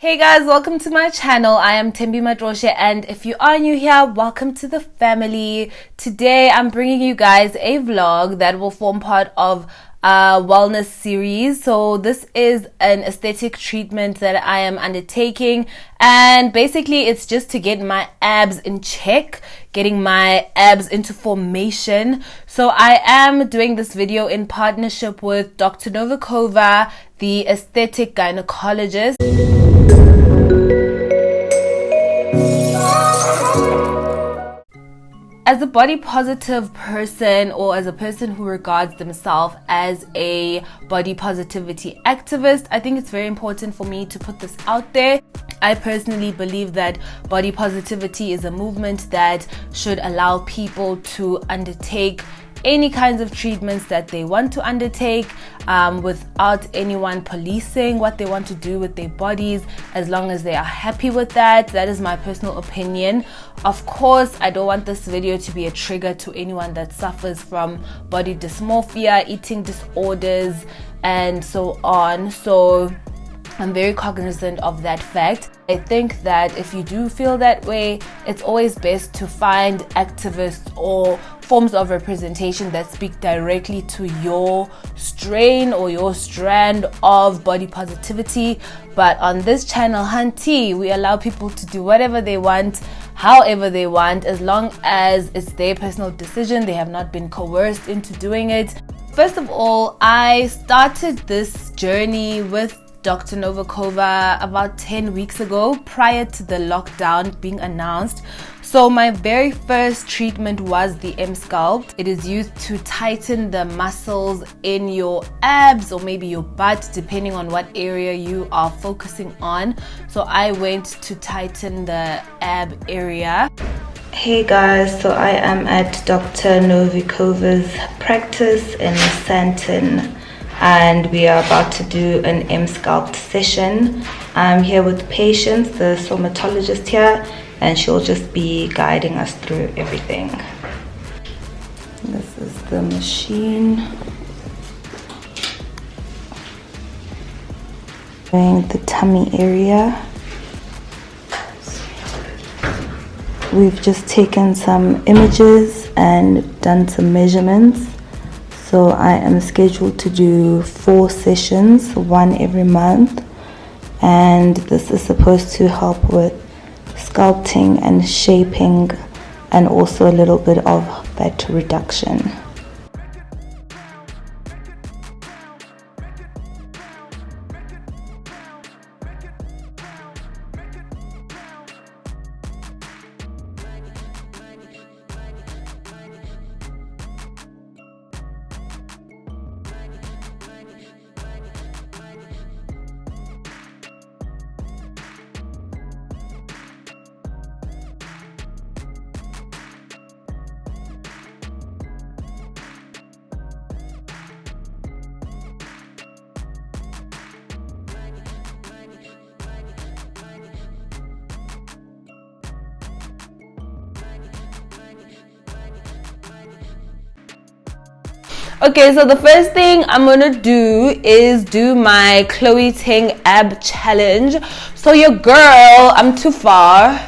Hey guys, welcome to my channel. I am Tembi Madroshe, and if you are new here, welcome to the family. Today I'm bringing you guys a vlog that will form part of a wellness series. So this is an aesthetic treatment that I am undertaking, and basically it's just to get my abs in check, getting my abs into formation. So I am doing this video in partnership with Dr Novikova, the Aesthetic Gynaecologist. As a body positive person, or as a person who regards themselves as a body positivity activist, I think it's very important for me to put this out there. I personally believe that body positivity is a movement that should allow people to undertake any kinds of treatments that they want to undertake without anyone policing what they want to do with their bodies, as long as they are happy with that. That is my personal opinion. Of course, I don't want this video to be a trigger to anyone that suffers from body dysmorphia, eating disorders, and so on. So I'm very cognizant of that fact. I think that if you do feel that way, it's always best to find activists or forms of representation that speak directly to your strain or your strand of body positivity. But on this channel, Hunty, we allow people to do whatever they want, however they want, as long as it's their personal decision. They have not been coerced into doing it. First of all, I started this journey with Dr. Novikova about 10 weeks ago, prior to the lockdown being announced. So my very first treatment was the Emsculpt. It is used to tighten the muscles in your abs or maybe your butt, depending on what area you are focusing on. So I went to tighten the ab area. Hey guys, so I am at Dr. Novikova's practice in Sandton, and we are about to do an Emsculpt session. I'm here with Patience, the somatologist here, and she'll just be guiding us through everything. This is the machine. Doing the tummy area. We've just taken some images and done some measurements. So I am scheduled to do 4 sessions, 1 every month, and this is supposed to help with sculpting and shaping, and also a little bit of fat reduction. Okay, so the first thing I'm gonna do is do my Chloe Ting ab challenge. So your girl, I'm too far,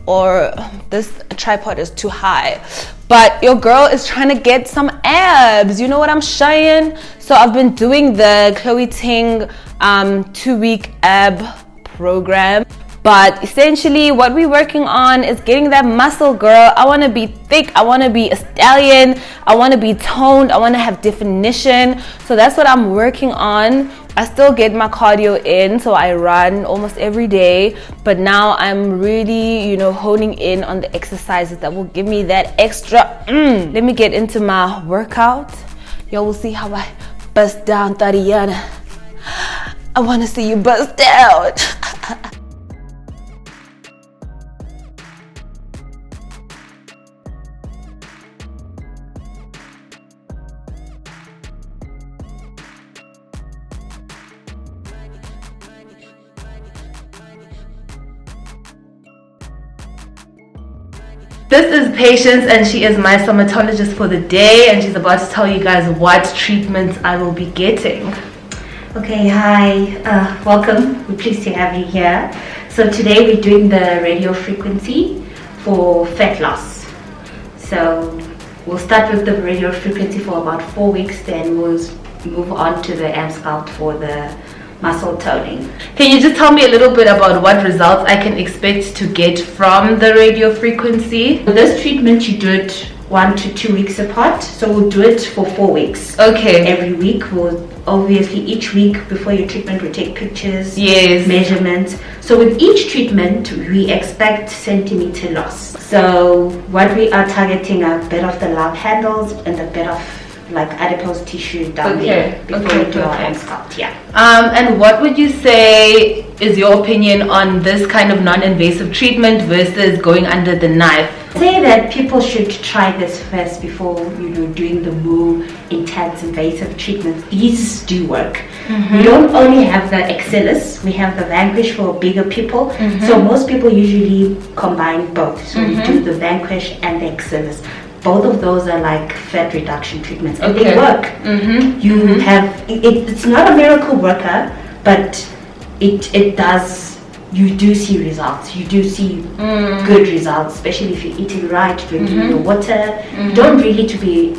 or this tripod is too high, but your girl is trying to get some abs. You know what I'm saying? So I've been doing the Chloe Ting 2-week ab program. But essentially what we're working on is getting that muscle, girl. I want to be thick. I want to be a stallion. I want to be toned. I want to have definition. So that's what I'm working on. I still get my cardio in, so I run almost every day. But now I'm really, honing in on the exercises that will give me that extra. Let me get into my workout. Y'all will see how I bust down, Tatiana. I want to see you bust out. This is Patience, and she is my somatologist for the day, and she's about to tell you guys what treatments I will be getting. Okay, hi, welcome. We're pleased to have you here. So today we're doing the radio frequency for fat loss. So we'll start with the radio frequency for about 4 weeks, then we'll move on to the Emsculpt for the muscle toning. Can you just tell me a little bit about what results I can expect to get from the radio frequency? For this treatment, you do it 1 to 2 weeks apart. So we'll do it for 4 weeks. Okay. Every week, we'll obviously each week before your treatment, we'll take pictures, yes, measurements. So with each treatment, we expect centimeter loss. So what we are targeting are a bit of the love handles and a bit of like adipose tissue down there before we do our Emsculpt. Yeah. And what would you say is your opinion on this kind of non-invasive treatment versus going under the knife? Say that people should try this first before doing the more intense invasive treatments. These do work. We don't only have the Axilis, we have the Vanquish for bigger people. So most people usually combine both. So we do the Vanquish and the Axilis. Both of those are like fat reduction treatments, and they work. You have it's not a miracle worker, but it does. You do see results. You do see good results, especially if you're eating right, drinking your water. You don't really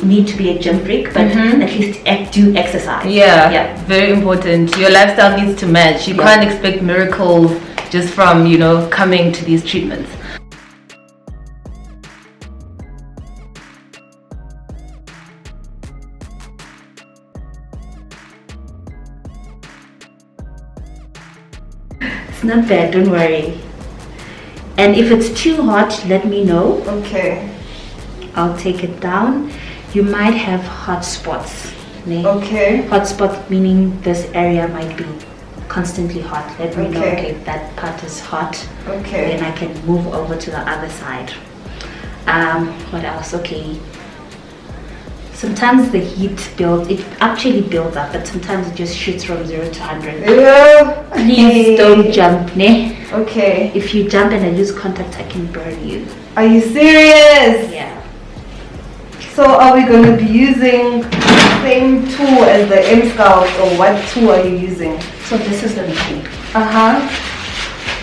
need to be a gym freak, but at least do exercise. Yeah, very important. Your lifestyle needs to match. You can't expect miracles just from coming to these treatments. It's not bad, don't worry. And if it's too hot, let me know. Okay. I'll take it down. You might have hot spots. Okay. Hot spot meaning this area might be constantly hot. Let me know, okay, that part is hot. Okay. Then I can move over to the other side. What else? Okay. Sometimes the heat it actually builds up, but sometimes it just shoots from 0 to 100. Yeah. Please don't jump, ne? Okay. If you jump and I lose contact, I can burn you. Are you serious? Yeah. So are we going to be using the same tool as the Emsculpt, or what tool are you using? So this is the machine.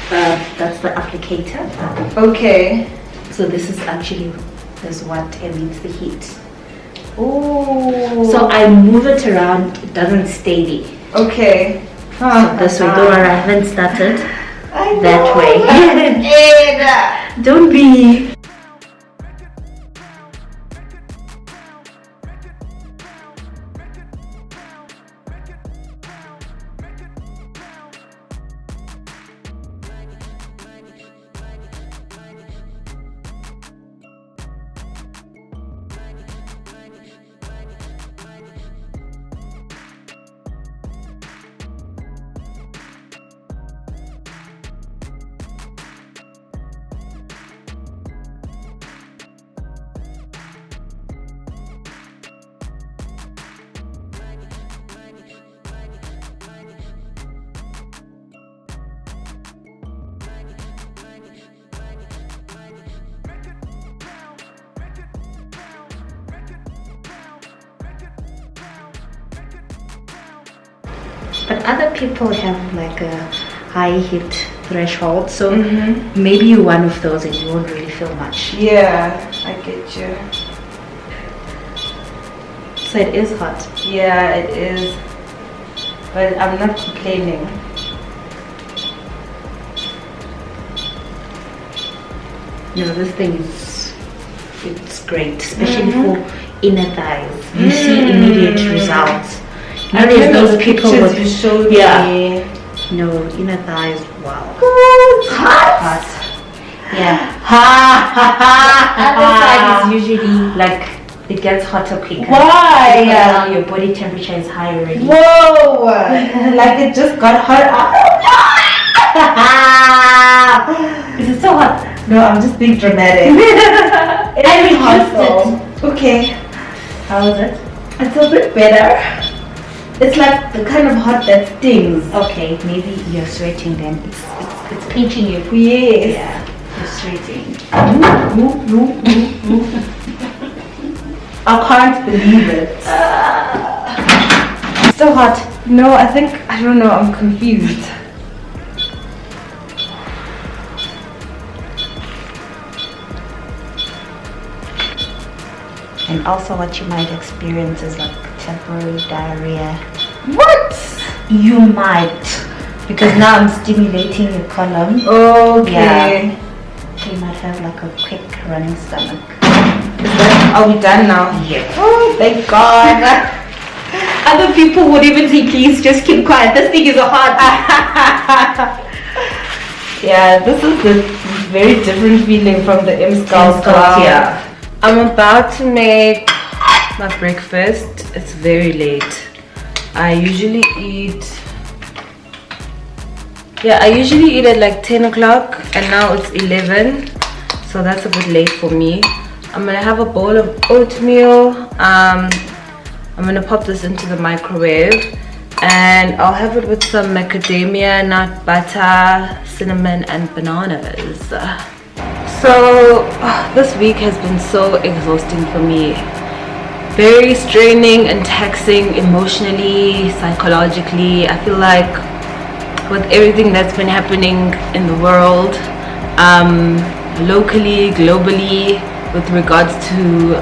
That's the applicator. Okay. So this is actually what emits the heat. Oh. So I move it around, it doesn't stay there. Okay. So this way, don't worry, I haven't started that way. Don't be. But other people have like a high heat threshold, so maybe you're one of those and you won't really feel much. Yeah, I get you. So it is hot. Yeah, it is. But I'm not complaining. No, this thing it's great, especially for inner thighs. You see immediate results. There's those people with you showed me. No, inner thighs. Wow. Oh, it's hot. Hot. Yeah. Other side is usually like it gets hotter quicker. Why? Because now your body temperature is high already. Whoa! Like it just got hot. Is it so hot? No, I'm just being dramatic. I hot reduced though. Okay. How is it? It's a bit better. It's like the kind of hot that stings. Okay, maybe you're sweating then. It's pinching you. Yes. Yeah, you're sweating. I can't believe it. Still hot. No, I don't know, I'm confused. And also what you might experience is like temporary diarrhea. What? You might, because now I'm stimulating your colon. Okay. Yeah. So you might have like a quick running stomach. Are we done now? Yeah. Oh, thank God. Other people would even say, please just keep quiet. This thing is a hard. Yeah, this is a very different feeling from the Emsculpt. Emsculpt, yeah. I'm about to make my breakfast. It's very late. I usually eat at like 10 o'clock and now it's 11, so that's a bit late for me. I'm gonna have a bowl of oatmeal. I'm gonna pop this into the microwave and I'll have it with some macadamia nut butter, cinnamon and bananas. So this week has been so exhausting for me. Very straining and taxing emotionally, psychologically. I feel like with everything that's been happening in the world, locally, globally, with regards to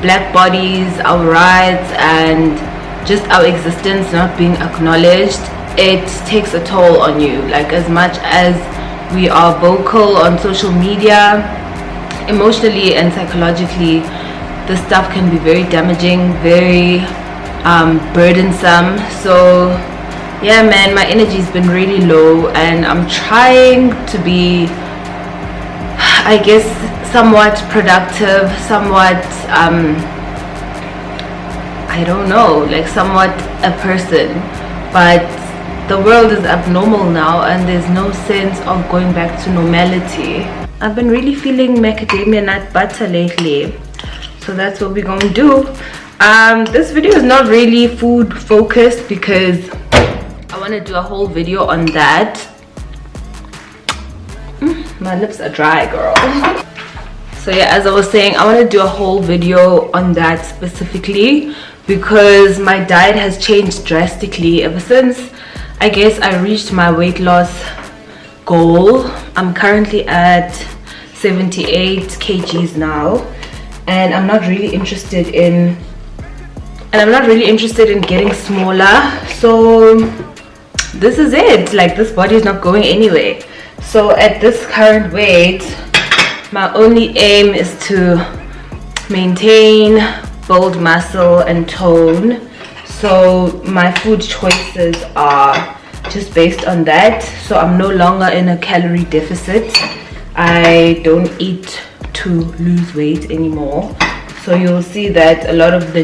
black bodies, our rights and just our existence not being acknowledged, it takes a toll on you. Like, as much as we are vocal on social media, emotionally and psychologically, this stuff can be very damaging, very burdensome. So yeah man, my energy's been really low and I'm trying to be, I guess, somewhat productive, somewhat I don't know, like somewhat a person, but the world is abnormal now and there's no sense of going back to normality. I've been really feeling macadamia nut butter lately, so that's what we're gonna do. This video is not really food focused because I want to do a whole video on that. My lips are dry, girl. So yeah, as I was saying, I want to do a whole video on that specifically because my diet has changed drastically ever since, I guess, I reached my weight loss goal. I'm currently at 78 kgs now and I'm not really interested in getting smaller. So this is it, like this body is not going anywhere. So at this current weight, my only aim is to maintain, build muscle and tone. So my food choices are just based on that. So I'm no longer in a calorie deficit. I don't eat to lose weight anymore. So you'll see that a lot of the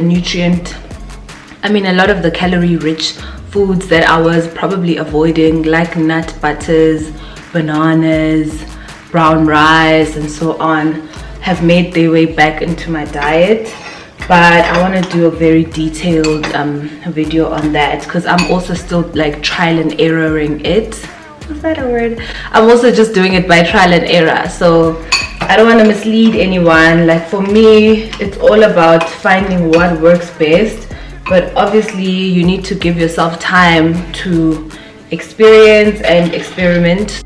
calorie rich foods that I was probably avoiding, like nut butters, bananas, brown rice and so on, have made their way back into my diet. But I want to do a very detailed video on that because I'm also still like trial and erroring it. Is that a word? I'm also just doing it by trial and error, so I don't want to mislead anyone. Like, for me, it's all about finding what works best, but obviously you need to give yourself time to experience and experiment.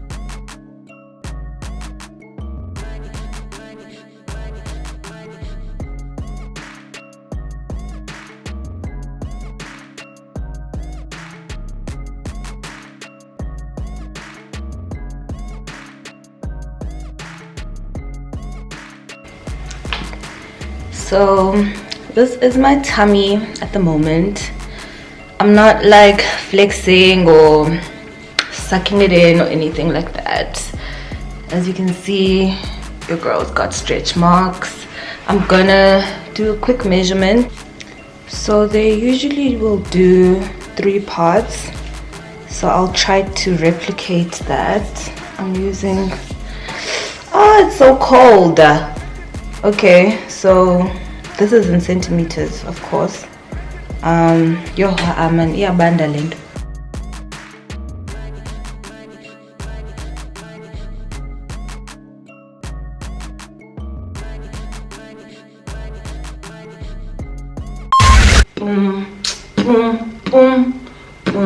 So this is my tummy at the moment. I'm not like flexing or sucking it in or anything like that. As you can see, your girl's got stretch marks. I'm gonna do a quick measurement. So they usually will do 3 parts, so I'll try to replicate that. I'm using, oh, it's so cold. Okay, so this is in centimeters, of course. Iyabanda. Boom, boom, boom, boom,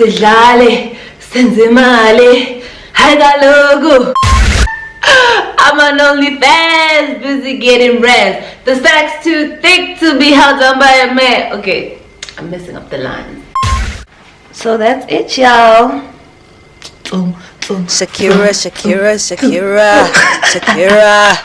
Asidlale, senzimale, hagalogo. I'm on OnlyFans, busy getting rest. The stack's too thick to be held on by a man. Okay, I'm messing up the lines. So that's it, y'all. Shakira, Shakira, Shakira, Shakira.